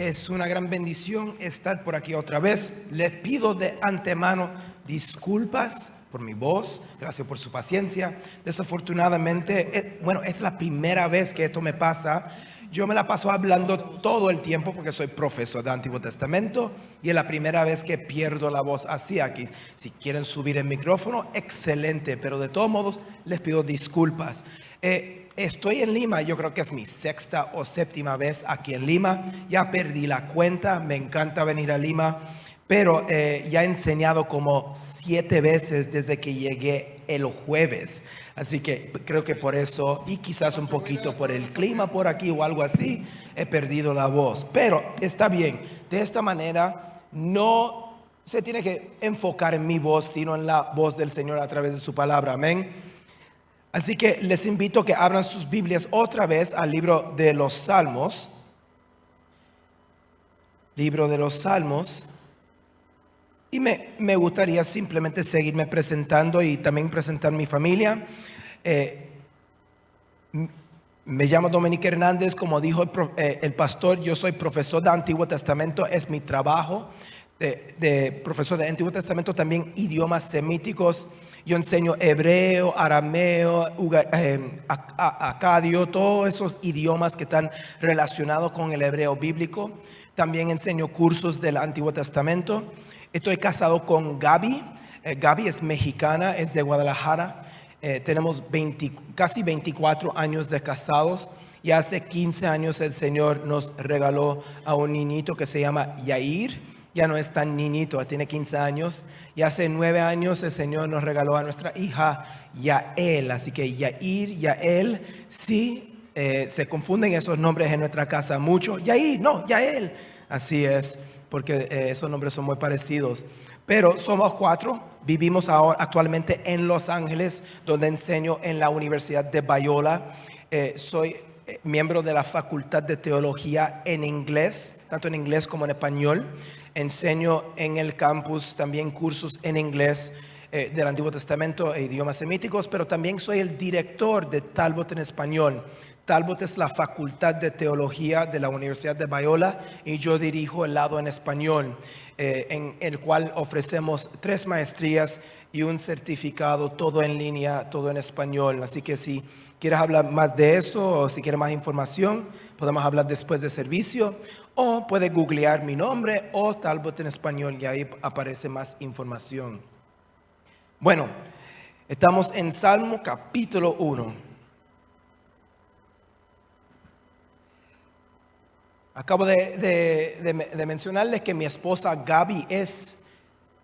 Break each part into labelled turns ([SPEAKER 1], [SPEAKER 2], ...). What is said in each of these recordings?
[SPEAKER 1] Es una gran bendición estar por aquí otra vez. Les pido de antemano disculpas por mi voz. Gracias por su paciencia. Desafortunadamente, es la primera vez que esto me pasa. Yo me la paso hablando todo el tiempo porque soy profesor de Antiguo Testamento y es la primera vez que pierdo la voz así aquí. Si quieren subir el micrófono, excelente, pero de todos modos les pido disculpas. Estoy en Lima, yo creo que es mi sexta o séptima vez aquí en Lima. Ya perdí la cuenta, me encanta venir a Lima, pero ya he enseñado como 7 veces desde que llegué el jueves. Así que creo que por eso, y quizás un poquito por el clima por aquí o algo así, he perdido la voz. Pero está bien, de esta manera no se tiene que enfocar en mi voz, sino en la voz del Señor a través de su palabra. Amén. Así que les invito a que abran sus Biblias otra vez al libro de los Salmos. Libro de los Salmos. Y me gustaría simplemente seguirme presentando y también presentar mi familia. Me llamo Dominique Hernández, como dijo el pastor, yo soy profesor de Antiguo Testamento, es mi trabajo de profesor de Antiguo Testamento, también idiomas semíticos. Yo enseño hebreo, arameo, acadio, todos esos idiomas que están relacionados con el hebreo bíblico. También enseño cursos del Antiguo Testamento. Estoy casado con Gaby. Gaby es mexicana, es de Guadalajara. Tenemos casi 24 años de casados y hace 15 años el Señor nos regaló a un niñito que se llama Yair. Ya no es tan niñito, tiene 15 años. Y hace 9 años el Señor nos regaló a nuestra hija Yael. Así que Yair, Yael, sí, se confunden esos nombres en nuestra casa mucho. Yair, no, Yael. Así es, porque esos nombres son muy parecidos. Pero somos 4, vivimos actualmente en Los Ángeles, donde enseño en la Universidad de Biola. Soy miembro de la Facultad de Teología en inglés, tanto en inglés como en español. Enseño en el campus también cursos en inglés del Antiguo Testamento e idiomas semíticos, pero también soy el director de Talbot en español. Talbot es la Facultad de Teología de la Universidad de Biola y yo dirijo el lado en español, en el cual ofrecemos 3 maestrías y un certificado, todo en línea, todo en español. Así que si quieres hablar más de eso o si quieres más información, podemos hablar después de servicio, o puedes googlear mi nombre o Talbot en español y ahí aparece más información. Bueno, estamos en Salmo capítulo 1. Acabo de mencionarles que mi esposa Gaby es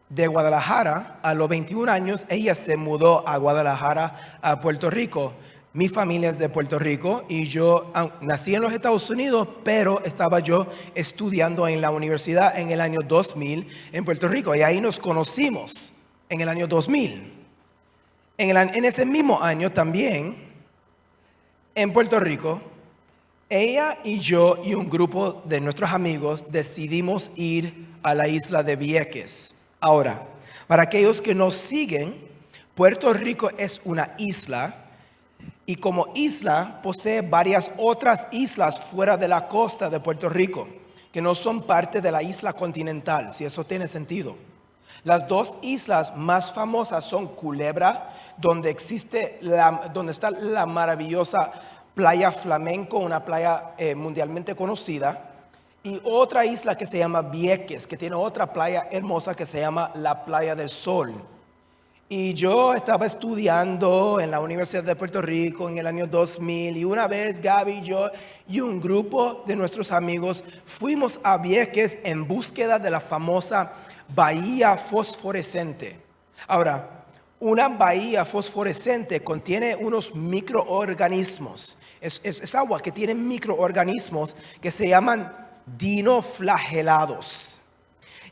[SPEAKER 1] de Guadalajara. A los 21 años ella se mudó a Guadalajara, a Puerto Rico. Mi familia es de Puerto Rico y yo nací en los Estados Unidos, pero estaba yo estudiando en la universidad en el año 2000 en Puerto Rico. Y ahí nos conocimos en el año 2000. En ese mismo año también, en Puerto Rico, ella y yo y un grupo de nuestros amigos decidimos ir a la isla de Vieques. Ahora, para aquellos que nos siguen, Puerto Rico es una isla y como isla posee varias otras islas fuera de la costa de Puerto Rico que no son parte de la isla continental, si eso tiene sentido. Las 2 islas más famosas son Culebra, donde está la maravillosa Playa Flamenco, una playa mundialmente conocida, y otra isla que se llama Vieques, que tiene otra playa hermosa que se llama la Playa del Sol. Y yo estaba estudiando en la Universidad de Puerto Rico en el año 2000 y una vez Gaby, yo y un grupo de nuestros amigos fuimos a Vieques en búsqueda de la famosa bahía fosforescente. Ahora, una bahía fosforescente contiene unos microorganismos. Es agua que tiene microorganismos que se llaman dinoflagelados.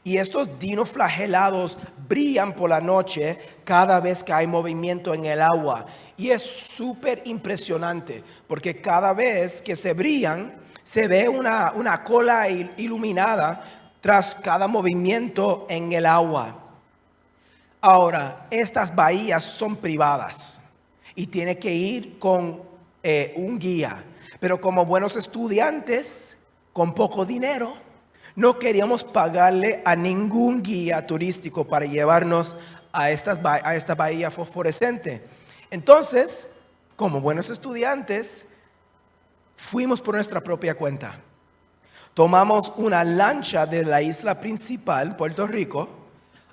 [SPEAKER 1] Y estos dinoflagelados brillan por la noche cada vez que hay movimiento en el agua. Y es súper impresionante porque cada vez que se brillan se ve una cola iluminada tras cada movimiento en el agua. Ahora, estas bahías son privadas y tiene que ir con un guía. Pero como buenos estudiantes, con poco dinero, No queríamos pagarle a ningún guía turístico para llevarnos a esta bahía fosforescente. Entonces, como buenos estudiantes, fuimos por nuestra propia cuenta. Tomamos una lancha de la isla principal, Puerto Rico,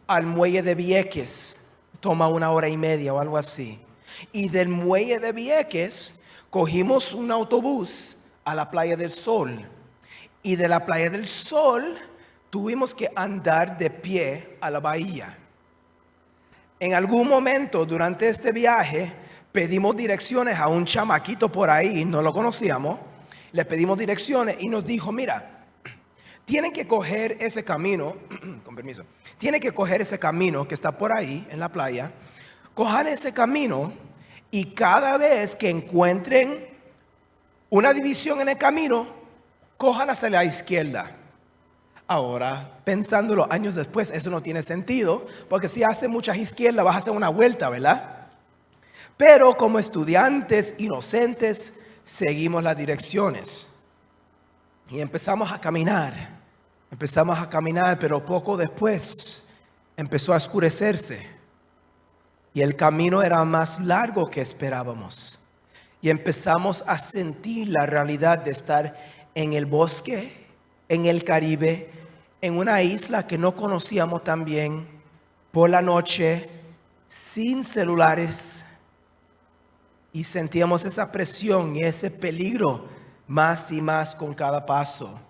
[SPEAKER 1] al muelle de Vieques. Toma 1 hora y media o algo así. Y del muelle de Vieques cogimos un autobús a la Playa del Sol. Y de la Playa del Sol tuvimos que andar de pie a la bahía. En algún momento durante este viaje pedimos direcciones a un chamaquito por ahí, no lo conocíamos. Le pedimos direcciones y nos dijo, mira, tienen que coger ese camino, con permiso, tienen que coger ese camino que está por ahí en la playa, cojan ese camino y cada vez que encuentren una división en el camino, cojan hacia la izquierda. Ahora, pensándolo años después, eso no tiene sentido, porque si haces muchas izquierdas vas a hacer una vuelta, ¿verdad? Pero como estudiantes inocentes, seguimos las direcciones y empezamos a caminar, pero poco después empezó a oscurecerse y el camino era más largo que esperábamos y empezamos a sentir la realidad de estar en el bosque, en el Caribe, en una isla que no conocíamos tan bien, por la noche, sin celulares. Y sentíamos esa presión y ese peligro más y más con cada paso.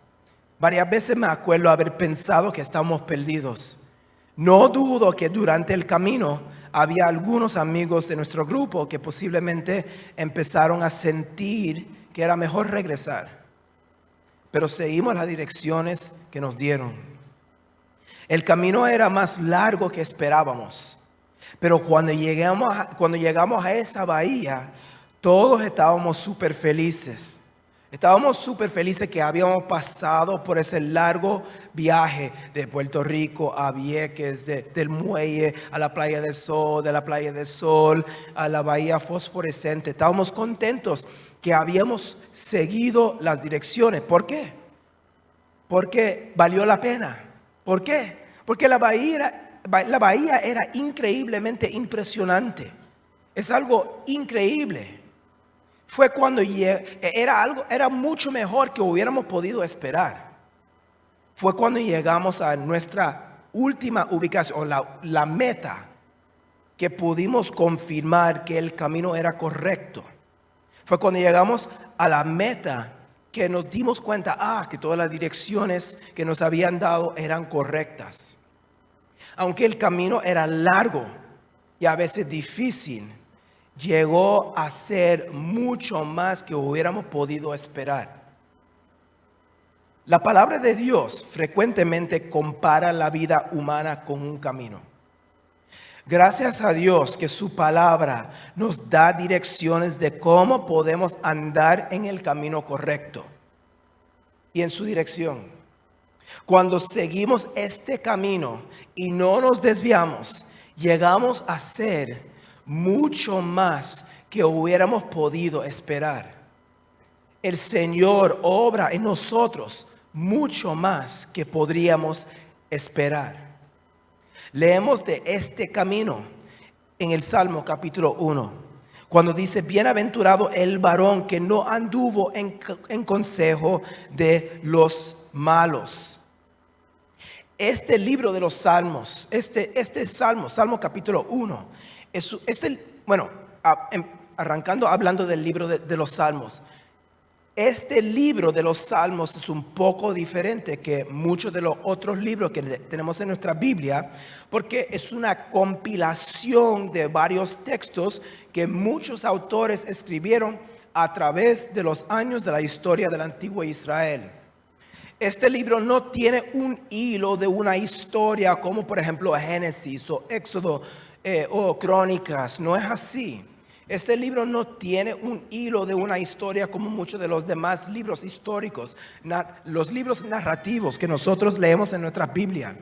[SPEAKER 1] Varias veces me acuerdo haber pensado que estábamos perdidos. No dudo que durante el camino había algunos amigos de nuestro grupo que posiblemente empezaron a sentir que era mejor regresar. Pero seguimos las direcciones que nos dieron. El camino era más largo que esperábamos. Pero cuando llegamos a esa bahía, todos estábamos súper felices. Estábamos súper felices que habíamos pasado por ese largo viaje de Puerto Rico a Vieques, del muelle a la Playa del Sol, de la Playa del Sol a la bahía fosforescente. Estábamos contentos que habíamos seguido las direcciones. ¿Por qué? Porque valió la pena. ¿Por qué? Porque la bahía era increíblemente impresionante. Es algo increíble. Fue cuando era mucho mejor que hubiéramos podido esperar. Fue cuando llegamos a nuestra última ubicación, la meta, que pudimos confirmar que el camino era correcto. Fue cuando llegamos a la meta que nos dimos cuenta, que todas las direcciones que nos habían dado eran correctas. Aunque el camino era largo y a veces difícil, llegó a ser mucho más que hubiéramos podido esperar. La palabra de Dios frecuentemente compara la vida humana con un camino. Gracias a Dios que su palabra nos da direcciones de cómo podemos andar en el camino correcto y en su dirección. Cuando seguimos este camino y no nos desviamos, llegamos a ser mucho más que hubiéramos podido esperar. El Señor obra en nosotros mucho más que podríamos esperar. Leemos de este camino en el Salmo capítulo 1, cuando dice, bienaventurado el varón que no anduvo en consejo de los malos. Este libro de los Salmos, este Salmo capítulo 1, arrancando hablando del libro de los Salmos. Este libro de los Salmos es un poco diferente que muchos de los otros libros que tenemos en nuestra Biblia, porque es una compilación de varios textos que muchos autores escribieron a través de los años de la historia del antiguo Israel. Este libro no tiene un hilo de una historia como por ejemplo Génesis o Éxodo o Crónicas, no es así. Este libro no tiene un hilo de una historia como muchos de los demás libros históricos, los libros narrativos que nosotros leemos en nuestra Biblia.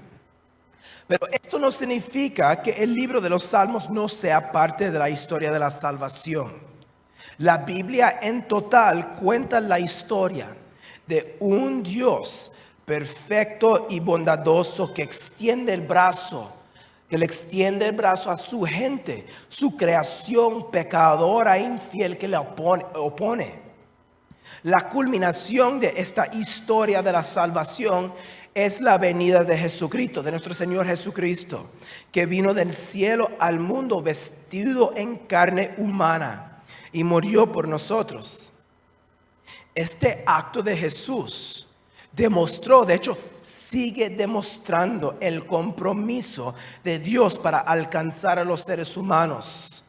[SPEAKER 1] Pero esto no significa que el libro de los Salmos no sea parte de la historia de la salvación. La Biblia en total cuenta la historia de un Dios perfecto y bondadoso, que extiende el brazo, que le extiende el brazo a su gente, su creación pecadora e infiel que le opone. La culminación de esta historia de la salvación es la venida de Jesucristo, de nuestro Señor Jesucristo, que vino del cielo al mundo vestido en carne humana y murió por nosotros. Este acto de Jesús demostró, de hecho, sigue demostrando el compromiso de Dios para alcanzar a los seres humanos.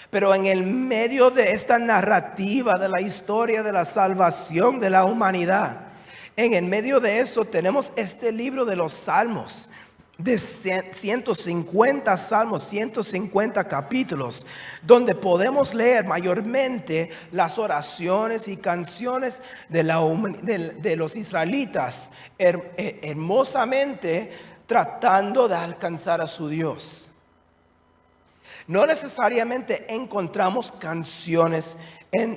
[SPEAKER 1] Pero en el medio de esta narrativa de la historia de la salvación de la humanidad, en el medio de eso tenemos este libro de los Salmos, de 150 salmos, 150 capítulos, donde podemos leer mayormente las oraciones y canciones de los israelitas, hermosamente tratando de alcanzar a su Dios. No necesariamente encontramos canciones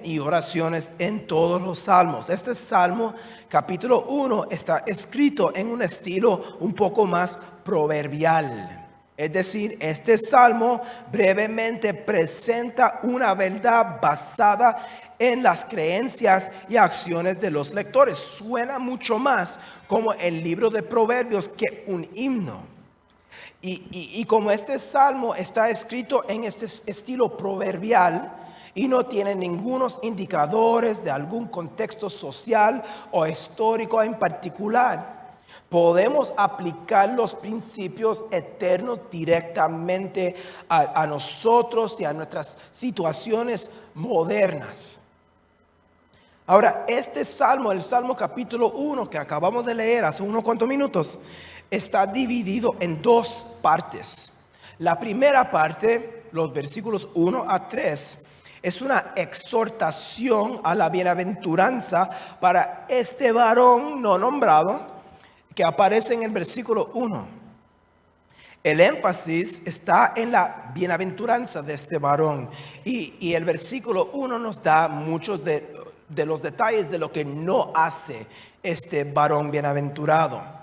[SPEAKER 1] y oraciones en todos los salmos. Este salmo, capítulo 1, está escrito en un estilo un poco más proverbial. Es decir, este salmo brevemente presenta una verdad basada en las creencias y acciones de los lectores. Suena mucho más como el libro de Proverbios que un himno. Y como este salmo está escrito en este estilo proverbial y no tiene ningunos indicadores de algún contexto social o histórico en particular, podemos aplicar los principios eternos directamente a nosotros y a nuestras situaciones modernas. Ahora, este salmo, el Salmo capítulo 1 que acabamos de leer hace unos cuantos minutos, está dividido en dos partes. La primera parte, los versículos 1 a 3, es una exhortación a la bienaventuranza para este varón no nombrado que aparece en el versículo 1. El énfasis está en la bienaventuranza de este varón y el versículo 1 nos da muchos de los detalles de lo que no hace este varón bienaventurado.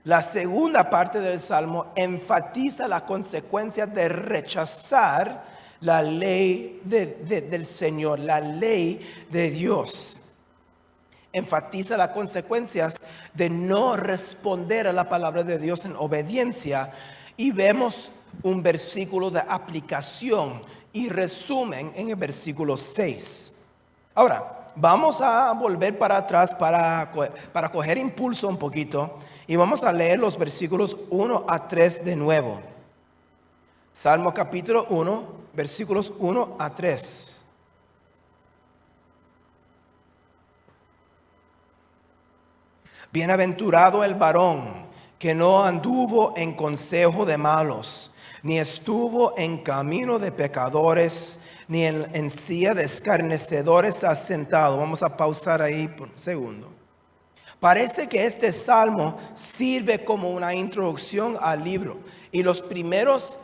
[SPEAKER 1] La segunda parte del Salmo enfatiza la consecuencia de rechazar la ley del Señor, la ley de Dios. Enfatiza las consecuencias de no responder a la palabra de Dios en obediencia. Y vemos un versículo de aplicación y resumen en el versículo 6. Ahora, vamos a volver para atrás para coger impulso un poquito. Y vamos a leer los versículos 1 a 3 de nuevo. Salmo capítulo 1, versículos 1 a 3. Bienaventurado el varón que no anduvo en consejo de malos, ni estuvo en camino de pecadores, ni en silla de escarnecedores asentado. Vamos a pausar ahí por un segundo. Parece que este salmo sirve como una introducción al libro. Y las primeras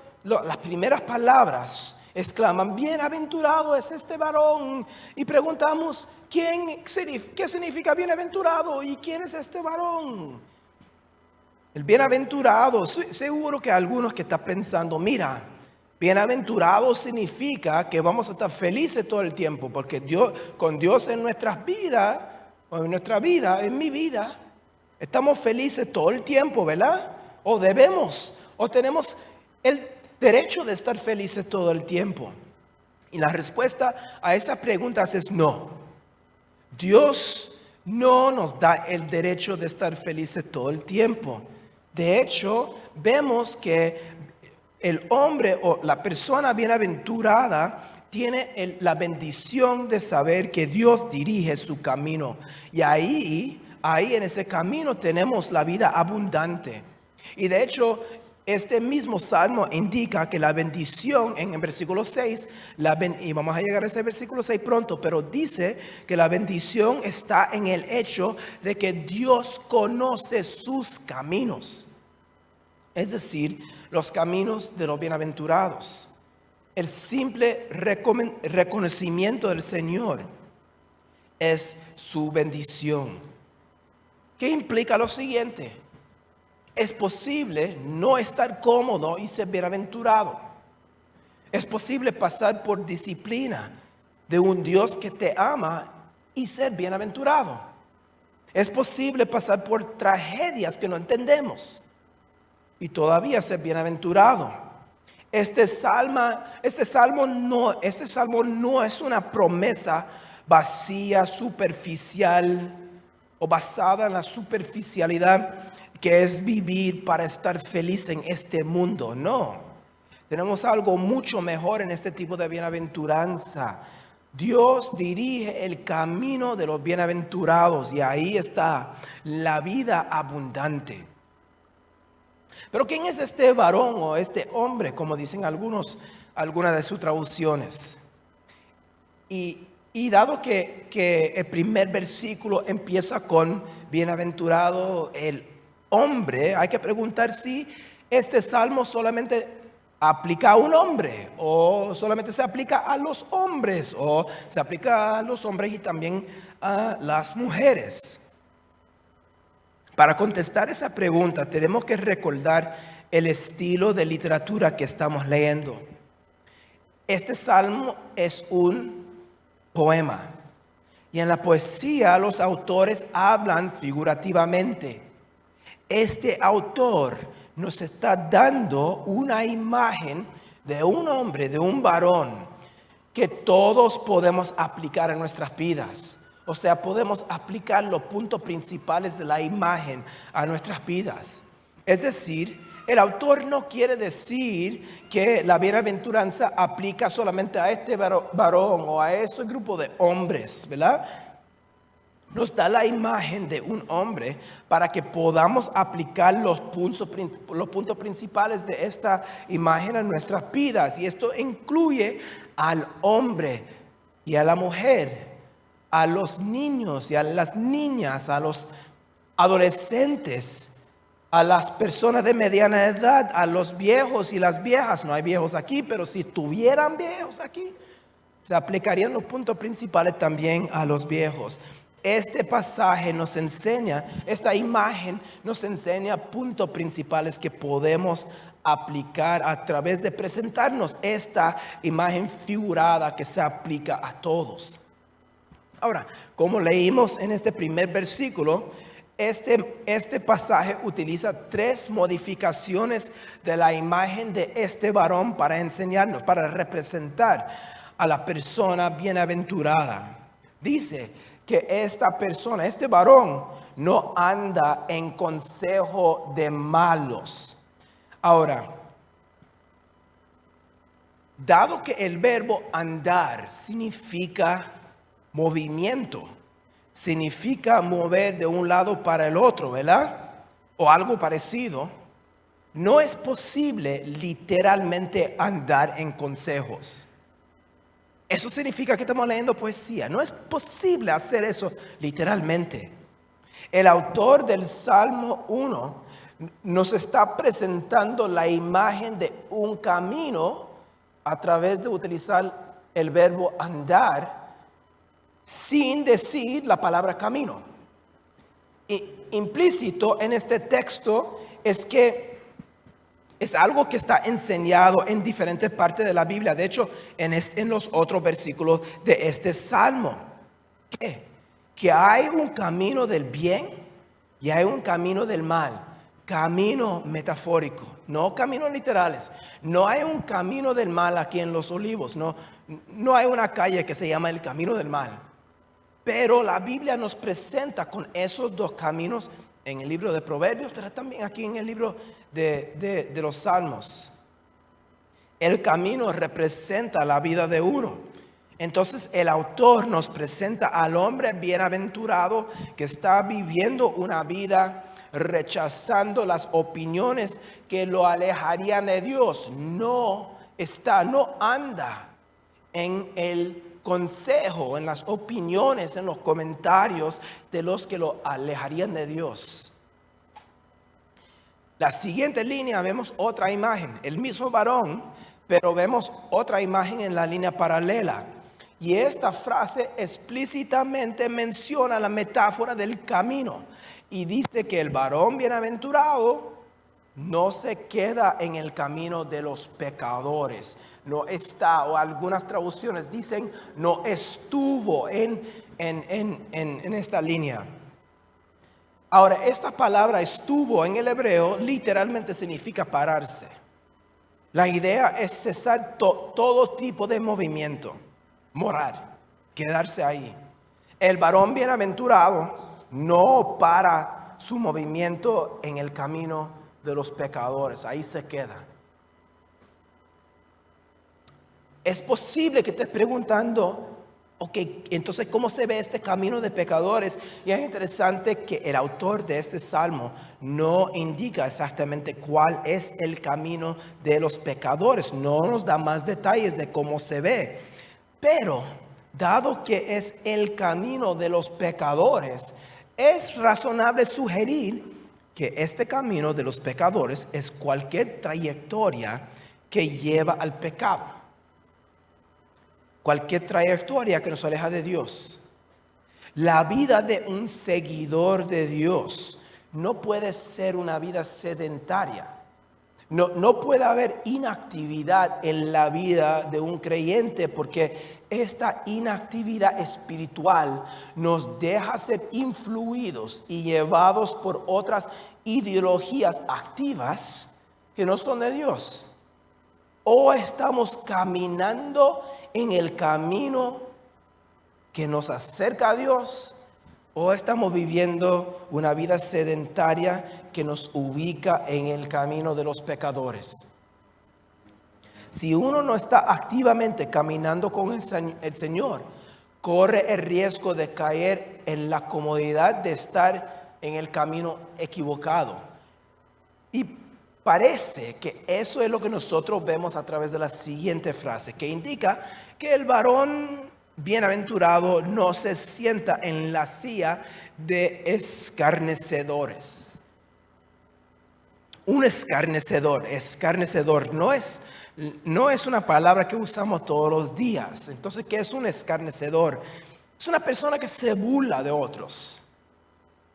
[SPEAKER 1] palabras exclaman, bienaventurado es este varón. Y preguntamos, ¿qué significa bienaventurado? ¿Y quién es este varón? El bienaventurado, seguro que algunos que están pensando, mira, bienaventurado significa que vamos a estar felices todo el tiempo. Porque con Dios en nuestras vidas, o en nuestra vida, en mi vida, estamos felices todo el tiempo, ¿verdad? O tenemos el derecho de estar felices todo el tiempo. Y la respuesta a esa pregunta es no. Dios no nos da el derecho de estar felices todo el tiempo. De hecho, vemos que el hombre o la persona bienaventurada tiene la bendición de saber que Dios dirige su camino. Y ahí en ese camino tenemos la vida abundante. Y de hecho, este mismo salmo indica que la bendición en el versículo 6, y vamos a llegar a ese versículo 6 pronto, pero dice que la bendición está en el hecho de que Dios conoce sus caminos. Es decir, los caminos de los bienaventurados. El simple reconocimiento del Señor es su bendición. ¿Qué implica lo siguiente? Es posible no estar cómodo y ser bienaventurado. Es posible pasar por disciplina de un Dios que te ama y ser bienaventurado. Es posible pasar por tragedias que no entendemos y todavía ser bienaventurado. Este salmo no es una promesa vacía, superficial o basada en la superficialidad que es vivir para estar feliz en este mundo. No, tenemos algo mucho mejor en este tipo de bienaventuranza. Dios dirige el camino de los bienaventurados y ahí está la vida abundante. Pero ¿quién es este varón o este hombre, como dicen algunas de sus traducciones? Y dado que el primer versículo empieza con bienaventurado el hombre, hay que preguntar si este salmo solamente aplica a un hombre o solamente se aplica a los hombres o se aplica a los hombres y también a las mujeres. Para contestar esa pregunta tenemos que recordar el estilo de literatura que estamos leyendo. Este salmo es un poema y en la poesía los autores hablan figurativamente. Este autor nos está dando una imagen de un hombre, de un varón que todos podemos aplicar en nuestras vidas. O sea, podemos aplicar los puntos principales de la imagen a nuestras vidas. Es decir, el autor no quiere decir que la bienaventuranza aplica solamente a este varón o a ese grupo de hombres, ¿verdad? Nos da la imagen de un hombre para que podamos aplicar los puntos principales de esta imagen a nuestras vidas. Y esto incluye al hombre y a la mujer, a los niños y a las niñas, a los adolescentes, a las personas de mediana edad, a los viejos y las viejas. No hay viejos aquí, pero si tuvieran viejos aquí, se aplicarían los puntos principales también a los viejos. Este pasaje nos enseña, esta imagen nos enseña puntos principales que podemos aplicar a través de presentarnos esta imagen figurada que se aplica a todos. Ahora, como leímos en este primer versículo, este pasaje utiliza 3 modificaciones de la imagen de este varón para enseñarnos, para representar a la persona bienaventurada. Dice que esta persona, este varón, no anda en consejo de malos. Ahora, dado que el verbo andar significa movimiento, significa mover de un lado para el otro, ¿verdad? O algo parecido. No es posible literalmente andar en consejos. Eso significa que estamos leyendo poesía. No es posible hacer eso literalmente. El autor del Salmo 1 nos está presentando la imagen de un camino a través de utilizar el verbo andar sin decir la palabra camino. Implícito en este texto es que es algo que está enseñado en diferentes partes de la Biblia. De hecho, en los otros versículos de este salmo. ¿Qué? Que hay un camino del bien y hay un camino del mal. Camino metafórico, no caminos literales. No hay un camino del mal aquí en Los Olivos. No hay una calle que se llama el camino del mal. Pero la Biblia nos presenta con esos 2 caminos en el libro de Proverbios, pero también aquí en el libro de los Salmos. El camino representa la vida de uno. Entonces el autor nos presenta al hombre bienaventurado que está viviendo una vida rechazando las opiniones que lo alejarían de Dios. No anda en el consejo, en las opiniones, en los comentarios de los que lo alejarían de Dios. La siguiente línea vemos otra imagen, el mismo varón, pero vemos otra imagen en la línea paralela. Y esta frase explícitamente menciona la metáfora del camino. Y dice que el varón bienaventurado no se queda en el camino de los pecadores. No está, o algunas traducciones dicen, no estuvo en esta línea. Ahora, esta palabra estuvo en el hebreo literalmente significa pararse. La idea es cesar todo tipo de movimiento, morar, quedarse ahí. El varón bienaventurado no para su movimiento en el camino de los pecadores, ahí se queda. Es posible que estés preguntando, ok, entonces ¿cómo se ve este camino de pecadores? Y es interesante que el autor de este salmo no indica exactamente cuál es el camino de los pecadores, no nos da más detalles de cómo se ve. Pero, dado que es el camino de los pecadores, es razonable sugerir que este camino de los pecadores es cualquier trayectoria que lleva al pecado. Cualquier trayectoria que nos aleja de Dios. La vida de un seguidor de Dios no puede ser una vida sedentaria. No puede haber inactividad en la vida de un creyente, porque esta inactividad espiritual nos deja ser influidos y llevados por otras ideologías activas que no son de Dios. O estamos caminando en el camino que nos acerca a Dios, o estamos viviendo una vida sedentaria que nos ubica en el camino de los pecadores. Si uno no está activamente caminando con el Señor, corre el riesgo de caer en la comodidad de estar en el camino equivocado. Y parece que eso es lo que nosotros vemos a través de la siguiente frase, que indica que el varón bienaventurado no se sienta en la silla de escarnecedores. Un escarnecedor no es una palabra que usamos todos los días. Entonces, ¿qué es un escarnecedor? Es una persona que se burla de otros.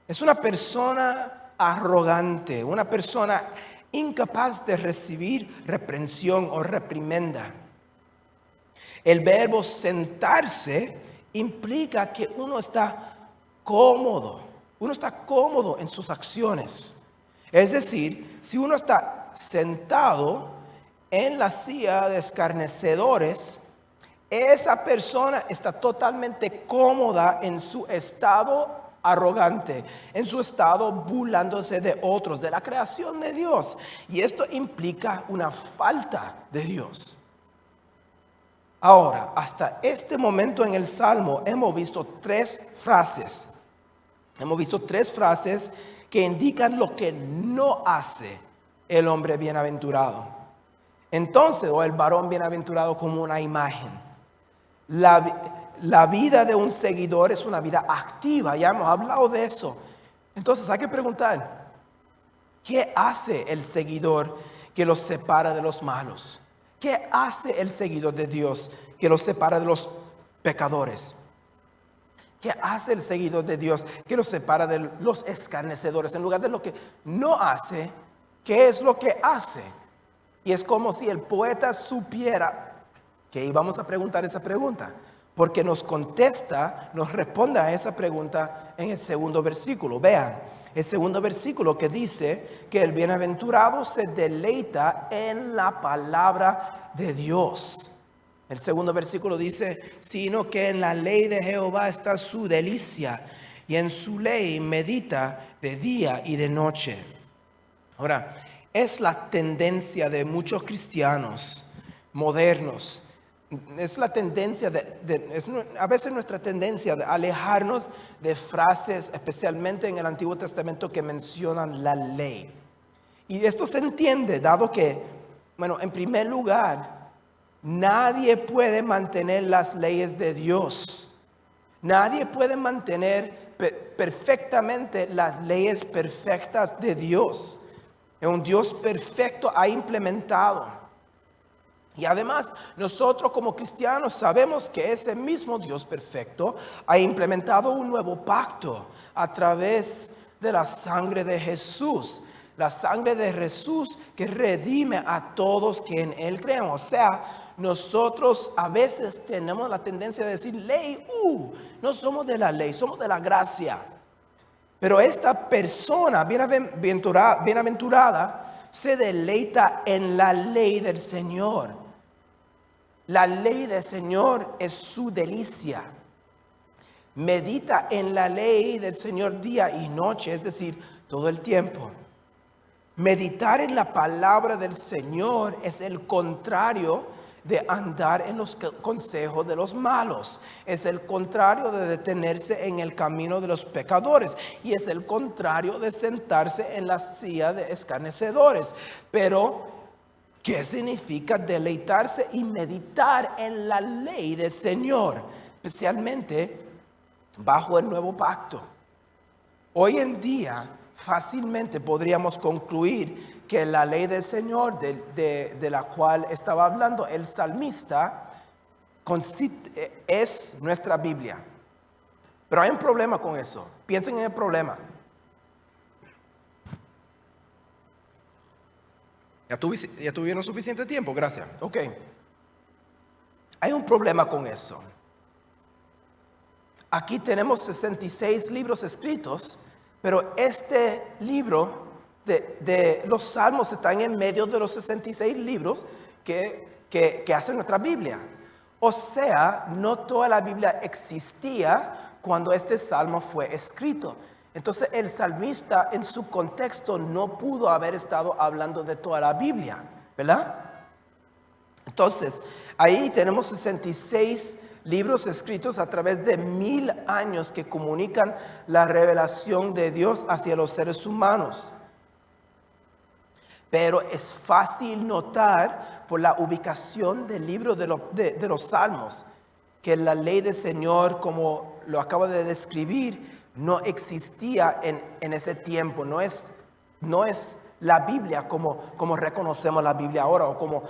[SPEAKER 1] Es una persona arrogante, una persona incapaz de recibir reprensión o reprimenda. El verbo sentarse implica que uno está cómodo en sus acciones. Es decir, si uno está sentado en la silla de escarnecedores, esa persona está totalmente cómoda en su estado arrogante, en su estado burlándose de otros, de la creación de Dios. Y esto implica una falta de Dios. Ahora, hasta este momento en el Salmo hemos visto tres frases. Que indican lo que no hace el hombre bienaventurado. Entonces, o el varón bienaventurado como una imagen. La vida de un seguidor es una vida activa, ya hemos hablado de eso. Entonces hay que preguntar, ¿qué hace el seguidor que los separa de los malos? ¿Qué hace el seguidor de Dios que los separa de los pecadores? ¿Qué hace el seguidor de Dios que los separa de los escarnecedores? En lugar de lo que no hace, ¿qué es lo que hace? Y es como si el poeta supiera que íbamos a preguntar esa pregunta, porque nos responde a esa pregunta en el segundo versículo. Vean, el segundo versículo que dice que el bienaventurado se deleita en la palabra de Dios. El segundo versículo dice, sino que en la ley de Jehová está su delicia, y en su ley medita de día y de noche. Ahora, es la tendencia de muchos cristianos modernos, es la tendencia a veces nuestra tendencia de alejarnos de frases, especialmente en el Antiguo Testamento, que mencionan la ley. Y esto se entiende, dado que, en primer lugar, nadie puede mantener las leyes de Dios. Nadie puede mantener perfectamente las leyes perfectas de Dios. Un Dios perfecto ha implementado. Y además, nosotros como cristianos sabemos que ese mismo Dios perfecto ha implementado un nuevo pacto a través de la sangre de Jesús. La sangre de Jesús que redime a todos que en Él creemos. O sea, nosotros a veces tenemos la tendencia de decir ley, no somos de la ley, somos de la gracia. Pero esta persona bienaventurada se deleita en la ley del Señor. La ley del Señor es su delicia. Medita en la ley del Señor día y noche, es decir, todo el tiempo. Meditar en la palabra del Señor es el contrario de andar en los consejos de los malos. Es el contrario de detenerse en el camino de los pecadores. Y es el contrario de sentarse en la silla de escarnecedores. Pero, ¿qué significa deleitarse y meditar en la ley del Señor? Especialmente bajo el nuevo pacto. Hoy en día fácilmente podríamos concluir que la ley del Señor de la cual estaba hablando el salmista es nuestra Biblia. Pero hay un problema con eso. Piensen en el problema. ¿Ya tuvieron suficiente tiempo? Gracias. Ok. Hay un problema con eso. Aquí tenemos 66 libros escritos, pero este libro de los Salmos están en medio de los 66 libros que hacen nuestra Biblia. O sea, no toda la Biblia existía cuando este Salmo fue escrito. Entonces el salmista en su contexto no pudo haber estado hablando de toda la Biblia, ¿verdad? Entonces, ahí tenemos 66 libros escritos a través de 1000 años que comunican la revelación de Dios hacia los seres humanos. Pero es fácil notar por la ubicación del libro de los Salmos que la ley del Señor, como lo acabo de describir, no existía en ese tiempo. No es la Biblia como reconocemos la Biblia ahora o como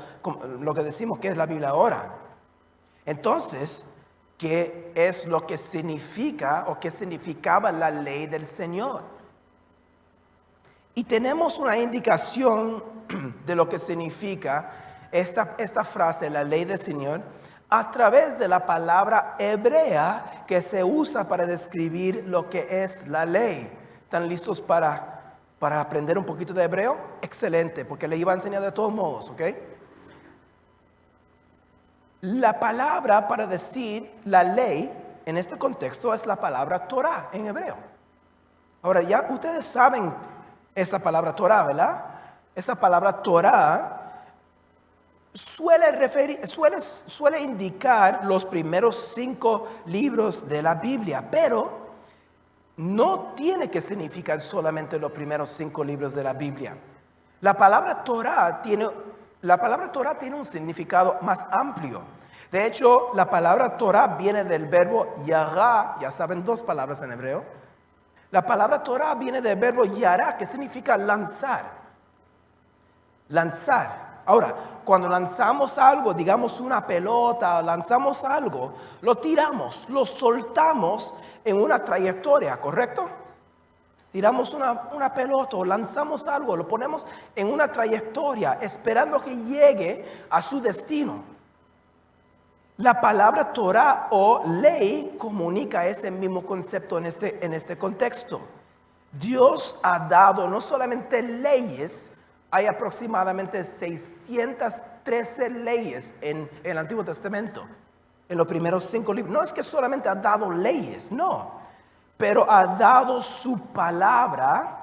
[SPEAKER 1] lo que decimos que es la Biblia ahora. Entonces, ¿qué es lo que significa o qué significaba la ley del Señor? Y tenemos una indicación de lo que significa esta frase, la ley del Señor, a través de la palabra hebrea que se usa para describir lo que es la ley. ¿Están listos para aprender un poquito de hebreo? Excelente, porque le iba a enseñar de todos modos, ¿ok? La palabra para decir la ley en este contexto es la palabra Torah en hebreo. Ahora ya ustedes saben esa palabra Torah, ¿verdad? Esa palabra Torah suele indicar los primeros 5 libros de la Biblia, pero no tiene que significar solamente los primeros 5 libros de la Biblia. La palabra Torah tiene un significado más amplio. De hecho, la palabra Torah viene del verbo yará, ya saben 2 palabras en hebreo. La palabra Torah viene del verbo yará, que significa lanzar. Lanzar. Ahora, cuando lanzamos algo, digamos una pelota, lanzamos algo, lo tiramos, lo soltamos en una trayectoria, ¿correcto? Tiramos una pelota o lanzamos algo, lo ponemos en una trayectoria, esperando que llegue a su destino. La palabra Torah o ley comunica ese mismo concepto en este contexto. Dios ha dado no solamente leyes, hay aproximadamente 613 leyes en el Antiguo Testamento, en los primeros 5 libros. No es que solamente ha dado leyes, no, pero ha dado su palabra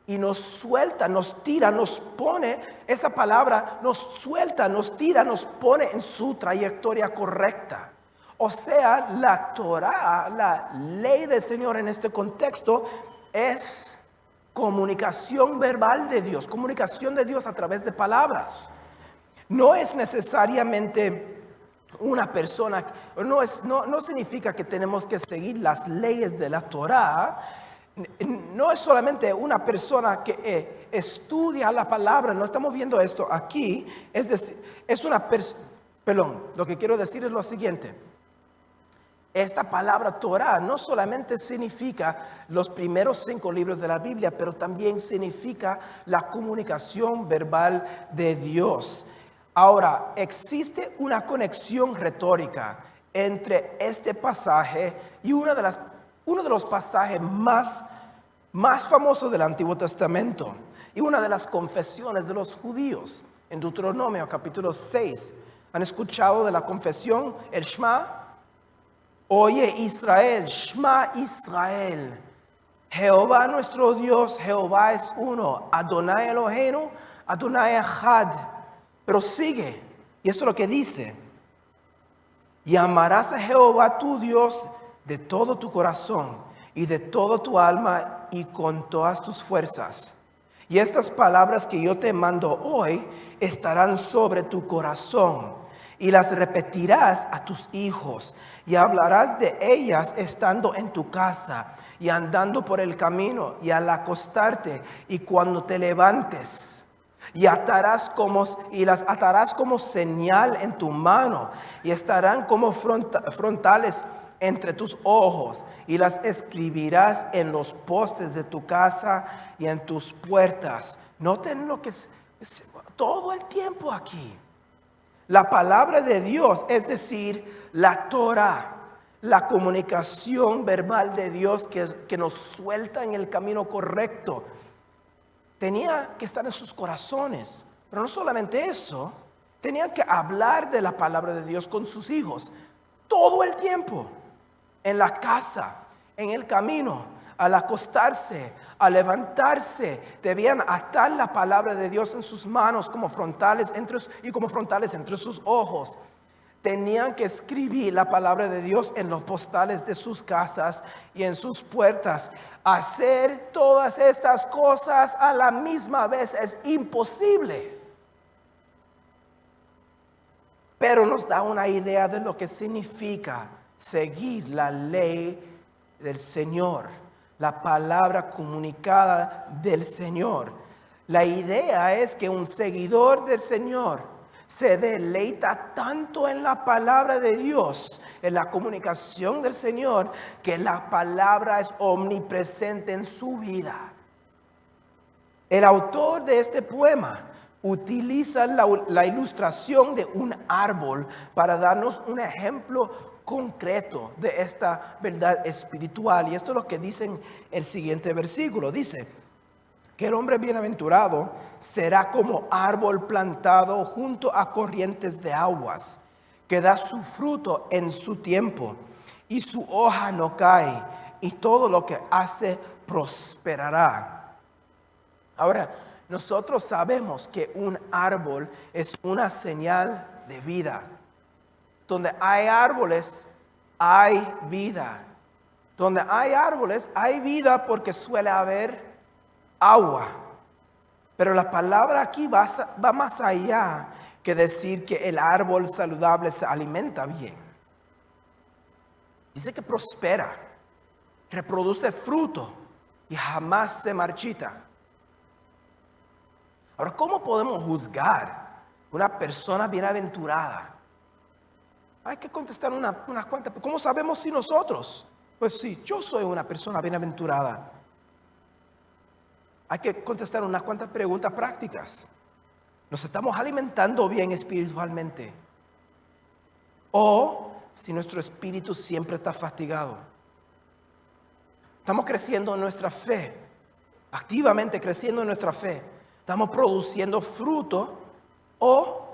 [SPEAKER 1] y nos suelta, nos tira, nos pone, esa palabra nos suelta, nos tira, nos pone en su trayectoria correcta. O sea, la Torah, la ley del Señor en este contexto es comunicación verbal de Dios, comunicación de Dios a través de palabras. No es necesariamente una persona, no significa que tenemos que seguir las leyes de la Torah. No es solamente una persona que estudia la palabra, no estamos viendo esto aquí, es decir, lo que quiero decir es lo siguiente. Esta palabra Torah no solamente significa los primeros 5 libros de la Biblia, pero también significa la comunicación verbal de Dios. Ahora, existe una conexión retórica entre este pasaje y uno de los pasajes más famosos del Antiguo Testamento y una de las confesiones de los judíos. En Deuteronomio capítulo 6, ¿han escuchado de la confesión, el Shema? Oye Israel, Shema Israel, Jehová nuestro Dios, Jehová es uno, Adonai Eloheinu, Adonai Echad. Pero sigue, y esto es lo que dice: y amarás a Jehová tu Dios de todo tu corazón y de toda tu alma y con todas tus fuerzas. Y estas palabras que yo te mando hoy estarán sobre tu corazón, y las repetirás a tus hijos, y hablarás de ellas estando en tu casa, y andando por el camino, y al acostarte, y cuando te levantes. Y las atarás como señal en tu mano, y estarán como frontales entre tus ojos, y las escribirás en los postes de tu casa y en tus puertas. Noten lo que es todo el tiempo aquí. La palabra de Dios, es decir, la Torah, la comunicación verbal de Dios que nos suelta en el camino correcto, tenía que estar en sus corazones. Pero no solamente eso, tenían que hablar de la palabra de Dios con sus hijos todo el tiempo, en la casa, en el camino, al acostarse, al levantarse. Debían atar la palabra de Dios en sus manos como frontales entre sus ojos. Tenían que escribir la palabra de Dios en los postales de sus casas y en sus puertas. Hacer todas estas cosas a la misma vez es imposible. Pero nos da una idea de lo que significa seguir la ley del Señor, la palabra comunicada del Señor. La idea es que un seguidor del Señor se deleita tanto en la palabra de Dios, en la comunicación del Señor, que la palabra es omnipresente en su vida. El autor de este poema utiliza la ilustración de un árbol para darnos un ejemplo concreto de esta verdad espiritual. Y esto es lo que dice en el siguiente versículo. Dice que el hombre bienaventurado será como árbol plantado junto a corrientes de aguas, que da su fruto en su tiempo, y su hoja no cae, y todo lo que hace prosperará. Ahora, nosotros sabemos que un árbol es una señal de vida. Donde hay árboles, hay vida. Donde hay árboles, hay vida porque suele haber agua. Pero la palabra aquí va más allá que decir que el árbol saludable se alimenta bien. Dice que prospera, reproduce fruto y jamás se marchita. Ahora, ¿cómo podemos juzgar una persona bienaventurada? Hay que contestar unas cuantas. ¿Cómo sabemos si nosotros? Pues sí, yo soy una persona bienaventurada. Hay que contestar unas cuantas preguntas prácticas. ¿Nos estamos alimentando bien espiritualmente? ¿O si nuestro espíritu siempre está fatigado? ¿Estamos creciendo en nuestra fe? Activamente creciendo en nuestra fe. ¿Estamos produciendo fruto? ¿O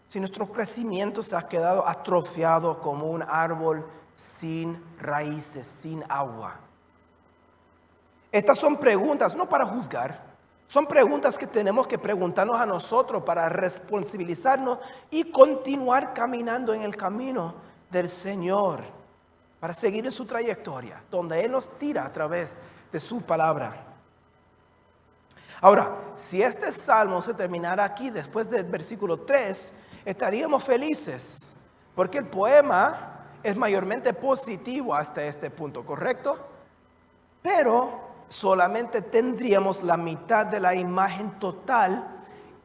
[SPEAKER 1] si nuestro crecimiento se ha quedado atrofiado como un árbol sin raíces, sin agua? Estas son preguntas, no para juzgar, son preguntas que tenemos que preguntarnos a nosotros para responsabilizarnos y continuar caminando en el camino del Señor, para seguir en su trayectoria, donde Él nos tira a través de su palabra. Ahora, si este salmo se terminara aquí después del versículo 3, estaríamos felices, porque el poema es mayormente positivo hasta este punto, ¿correcto? Pero solamente tendríamos la mitad de la imagen total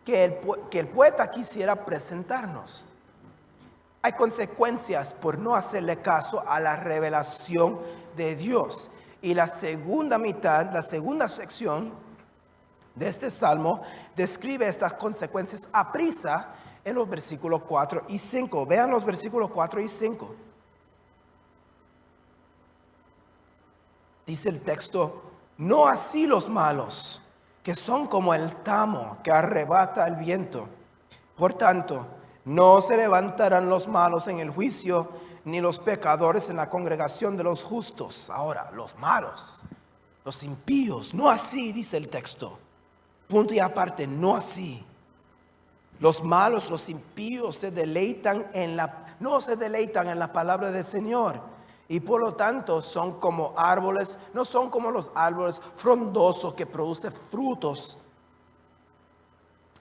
[SPEAKER 1] que el poeta quisiera presentarnos. Hay consecuencias por no hacerle caso a la revelación de Dios. Y la segunda mitad, la segunda sección de este salmo describe estas consecuencias a prisa en los versículos 4 y 5. Vean los versículos 4 y 5. Dice el texto: no así los malos, que son como el tamo que arrebata el viento. Por tanto, no se levantarán los malos en el juicio, ni los pecadores en la congregación de los justos. Ahora, los malos, los impíos, no así, dice el texto. Punto y aparte, no así. Los malos, los impíos no se deleitan en la palabra del Señor. Y por lo tanto son como árboles, no son como los árboles frondosos que producen frutos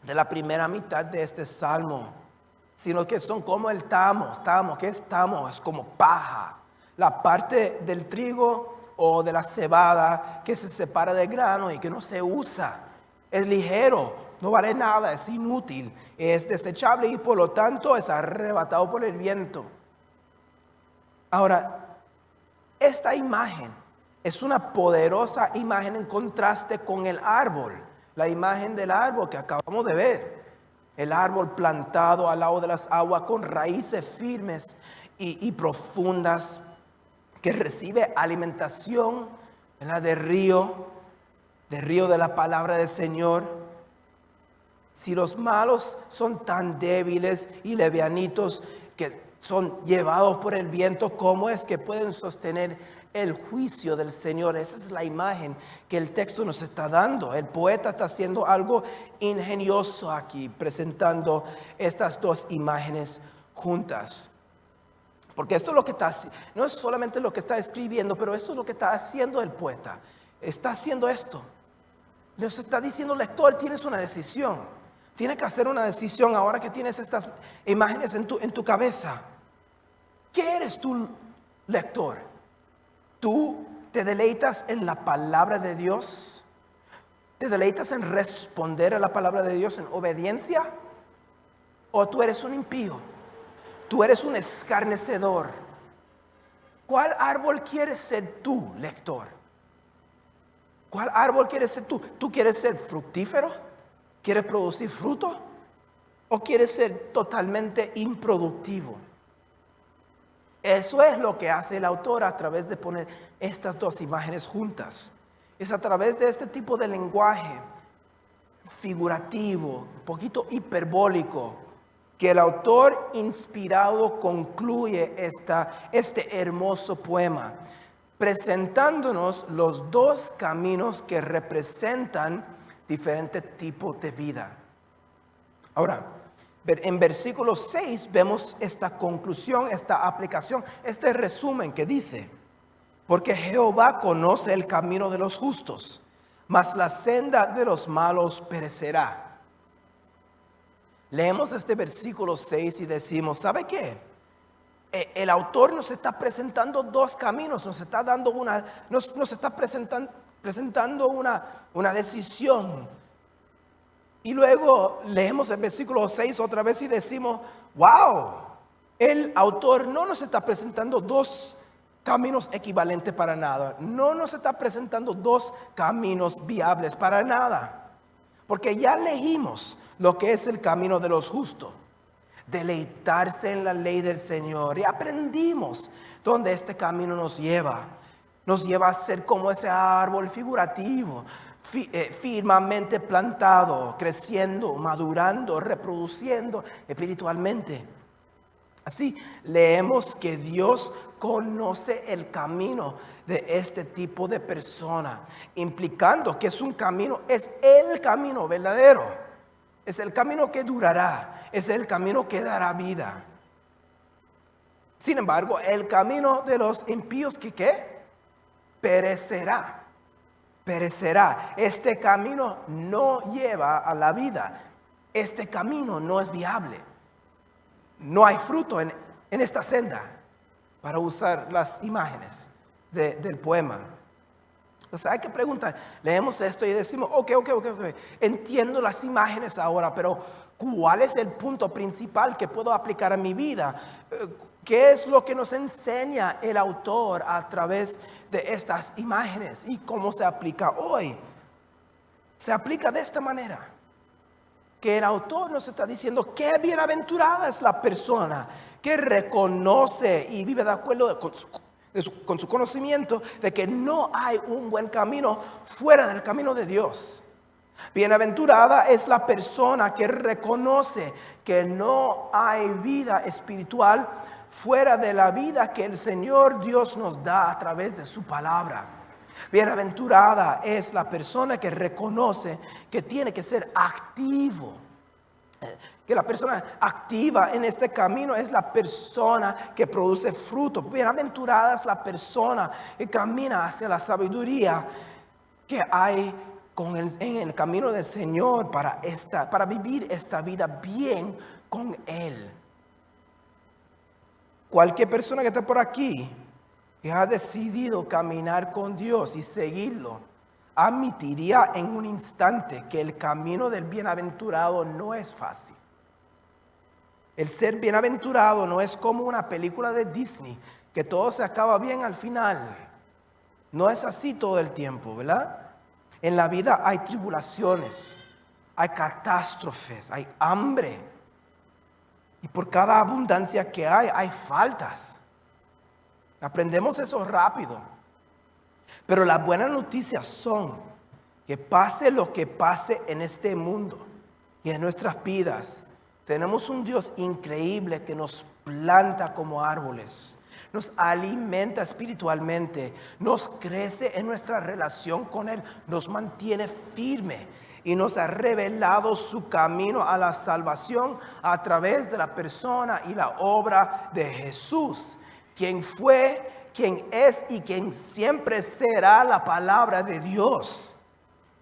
[SPEAKER 1] de la primera mitad de este salmo, sino que son como el tamo. ¿Qué es tamo? Es como paja. La parte del trigo o de la cebada que se separa del grano y que no se usa. Es ligero, no vale nada, es inútil, es desechable y por lo tanto es arrebatado por el viento. Ahora, esta imagen es una poderosa imagen en contraste con el árbol. La imagen del árbol que acabamos de ver. El árbol plantado al lado de las aguas con raíces firmes y profundas, que recibe alimentación, ¿verdad?, del río de la palabra del Señor. Si los malos son tan débiles y levianitos que son llevados por el viento, ¿cómo es que pueden sostener el juicio del Señor? Esa es la imagen que el texto nos está dando. El poeta está haciendo algo ingenioso aquí, presentando estas dos imágenes juntas. Porque esto es lo que está, no es solamente lo que está escribiendo, pero esto es lo que está haciendo el poeta. Está haciendo esto. Nos está diciendo: lector, tienes una decisión. Tienes que hacer una decisión ahora que tienes estas imágenes en tu cabeza. ¿Qué eres tú, lector? ¿Tú te deleitas en la palabra de Dios? ¿Te deleitas en responder a la palabra de Dios en obediencia? ¿O tú eres un impío? ¿Tú eres un escarnecedor? ¿Cuál árbol quieres ser tú, lector? ¿Cuál árbol quieres ser tú? ¿Tú quieres ser fructífero? ¿Quieres producir fruto? ¿O quieres ser totalmente improductivo? Eso es lo que hace el autor a través de poner estas dos imágenes juntas. Es a través de este tipo de lenguaje figurativo, un poquito hiperbólico, que el autor inspirado concluye este hermoso poema, presentándonos los dos caminos que representan diferentes tipos de vida. Ahora, en versículo 6 vemos esta conclusión, esta aplicación, este resumen que dice: porque Jehová conoce el camino de los justos, mas la senda de los malos perecerá. Leemos este versículo 6 y decimos: ¿sabe qué? El autor nos está presentando dos caminos, nos está dando nos está presentando una decisión. Y luego leemos el versículo 6 otra vez y decimos: wow, el autor no nos está presentando dos caminos equivalentes para nada. No nos está presentando dos caminos viables para nada. Porque ya leímos lo que es el camino de los justos: deleitarse en la ley del Señor. Y aprendimos dónde este camino nos lleva. Nos lleva a ser como ese árbol figurativo, firmemente plantado, creciendo, madurando, reproduciendo espiritualmente. Así leemos que Dios conoce el camino de este tipo de persona, implicando que es un camino, es el camino verdadero, es el camino que durará, es el camino que dará vida. Sin embargo, el camino de los impíos, ¿qué? Perecerá. Este camino no lleva a la vida. Este camino no es viable. No hay fruto en esta senda, para usar las imágenes del poema. O sea, hay que preguntar. Leemos esto y decimos: ok. Entiendo las imágenes ahora, pero ¿Cuál es el punto principal que puedo aplicar a mi vida? ¿Qué es lo que nos enseña el autor a través de estas imágenes y cómo se aplica hoy? Se aplica de esta manera, que el autor nos está diciendo qué bienaventurada es la persona que reconoce y vive de acuerdo con su conocimiento de que no hay un buen camino fuera del camino de Dios. Bienaventurada es la persona que reconoce que no hay vida espiritual fuera de la vida que el Señor Dios nos da a través de su palabra. Bienaventurada es la persona que reconoce que tiene que ser activo. Que la persona activa en este camino es la persona que produce fruto. Bienaventurada es la persona que camina hacia la sabiduría que hay en el camino del Señor para vivir esta vida bien con Él. Cualquier persona que esté por aquí que ha decidido caminar con Dios y seguirlo, admitiría en un instante que el camino del bienaventurado no es fácil. El ser bienaventurado no es como una película de Disney, que todo se acaba bien al final. No es así todo el tiempo, ¿verdad? En la vida hay tribulaciones, hay catástrofes, hay hambre. Y por cada abundancia que hay faltas. Aprendemos eso rápido. Pero las buenas noticias son que pase lo que pase en este mundo y en nuestras vidas, tenemos un Dios increíble que nos planta como árboles, nos alimenta espiritualmente, nos crece en nuestra relación con Él, nos mantiene firme y nos ha revelado su camino a la salvación a través de la persona y la obra de Jesús, quien fue, quien es y quien siempre será la palabra de Dios.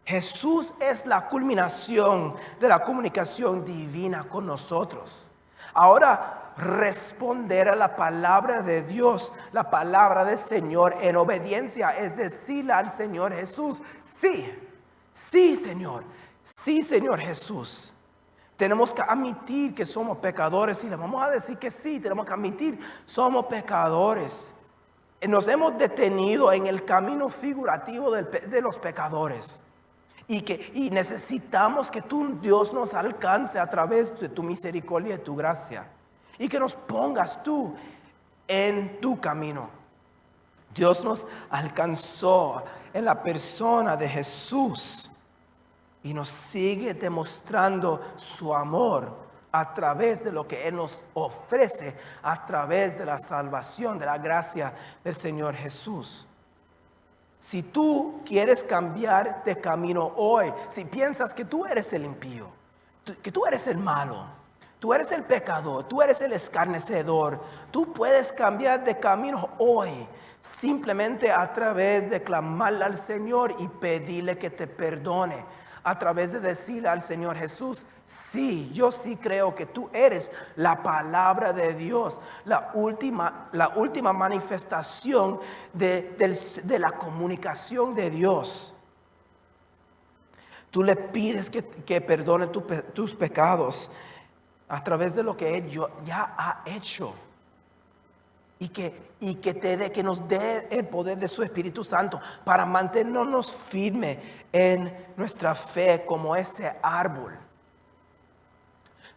[SPEAKER 1] Jesús es la culminación de la comunicación divina con nosotros. Ahora, responder a la palabra de Dios, la palabra del Señor en obediencia, es decirle al Señor Jesús, sí, Señor Jesús. Tenemos que admitir que somos pecadores y le vamos a decir que sí, tenemos que admitir, somos pecadores. Nos hemos detenido en el camino figurativo de los pecadores. Y necesitamos que Dios nos alcance a través de tu misericordia y tu gracia. Y que nos pongas tú en tu camino. Dios nos alcanzó en la persona de Jesús. Y nos sigue demostrando su amor a través de lo que Él nos ofrece, a través de la salvación, de la gracia del Señor Jesús. Si tú quieres cambiar de camino hoy, si piensas que tú eres el impío, que tú eres el malo, tú eres el pecador, tú eres el escarnecedor, tú puedes cambiar de camino hoy, simplemente a través de clamarle al Señor y pedirle que te perdone. A través de decirle al Señor Jesús, sí, yo sí creo que tú eres la palabra de Dios, la última manifestación de la comunicación de Dios. Tú le pides que perdone tus pecados a través de lo que Él ya ha hecho. Y que nos dé el poder de su Espíritu Santo para mantenernos firmes en nuestra fe como ese árbol.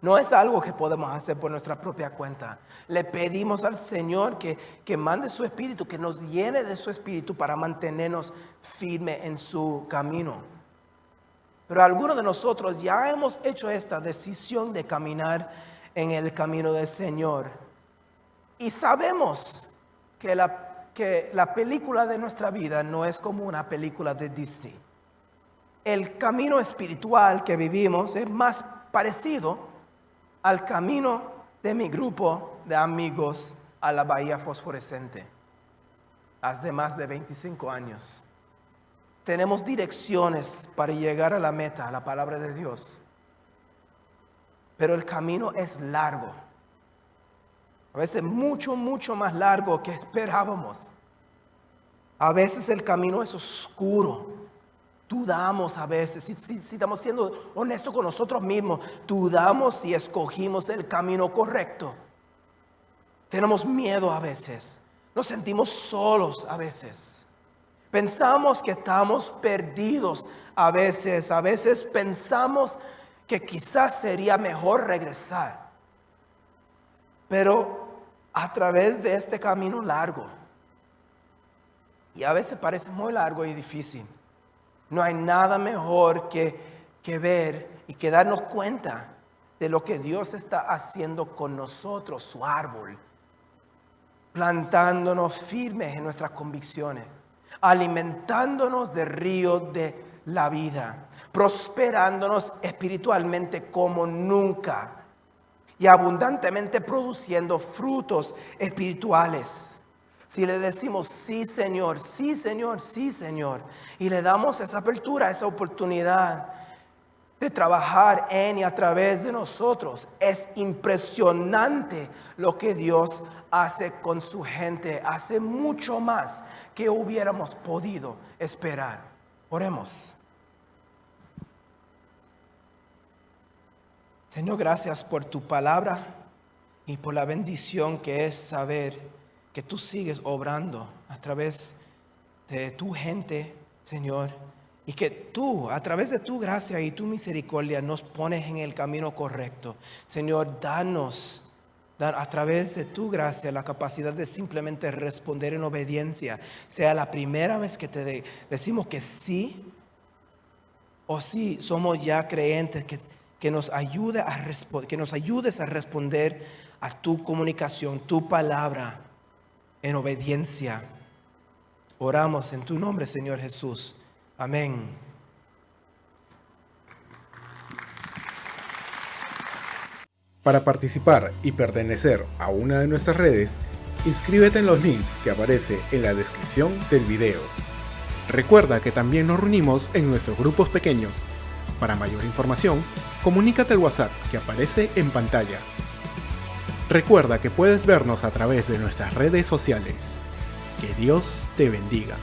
[SPEAKER 1] No es algo que podemos hacer por nuestra propia cuenta. Le pedimos al Señor que mande su Espíritu, que nos llene de su Espíritu para mantenernos firmes en su camino. Pero algunos de nosotros ya hemos hecho esta decisión de caminar en el camino del Señor. Y sabemos que la película de nuestra vida no es como una película de Disney. El camino espiritual que vivimos es más parecido al camino de mi grupo de amigos a la Bahía Fosforescente, hace más de 25 años. Tenemos direcciones para llegar a la meta, a la palabra de Dios. Pero el camino es largo. A veces mucho más largo que esperábamos. A veces el camino es oscuro. Dudamos a veces, si estamos siendo honestos con nosotros mismos, dudamos si escogimos el camino correcto. Tenemos miedo a veces, nos sentimos solos a veces. Pensamos que estamos perdidos a veces pensamos que quizás sería mejor regresar. Pero a través de este camino largo, y a veces parece muy largo y difícil, no hay nada mejor que ver y que darnos cuenta de lo que Dios está haciendo con nosotros, su árbol, plantándonos firmes en nuestras convicciones, alimentándonos del río de la vida, prosperándonos espiritualmente como nunca y abundantemente produciendo frutos espirituales. Si le decimos sí Señor, sí Señor, sí Señor, y le damos esa apertura, esa oportunidad de trabajar en y a través de nosotros, es impresionante lo que Dios hace con su gente. Hace mucho más que hubiéramos podido esperar. Oremos. Señor, gracias por tu palabra y por la bendición que es saber que tú sigues obrando a través de tu gente, Señor, y que tú, a través de tu gracia y tu misericordia, nos pones en el camino correcto. Señor, danos a través de tu gracia la capacidad de simplemente responder en obediencia, sea la primera vez que te decimos que sí, o si somos ya creyentes, que nos ayudes a responder a tu comunicación, tu palabra, en obediencia. Oramos en tu nombre, Señor Jesús. Amén.
[SPEAKER 2] Para participar y pertenecer a una de nuestras redes, inscríbete en los links que aparece en la descripción del video.
[SPEAKER 3] Recuerda que también nos reunimos en nuestros grupos pequeños. Para mayor información, comunícate al WhatsApp que aparece en pantalla. Recuerda que puedes vernos a través de nuestras redes sociales. Que Dios te bendiga.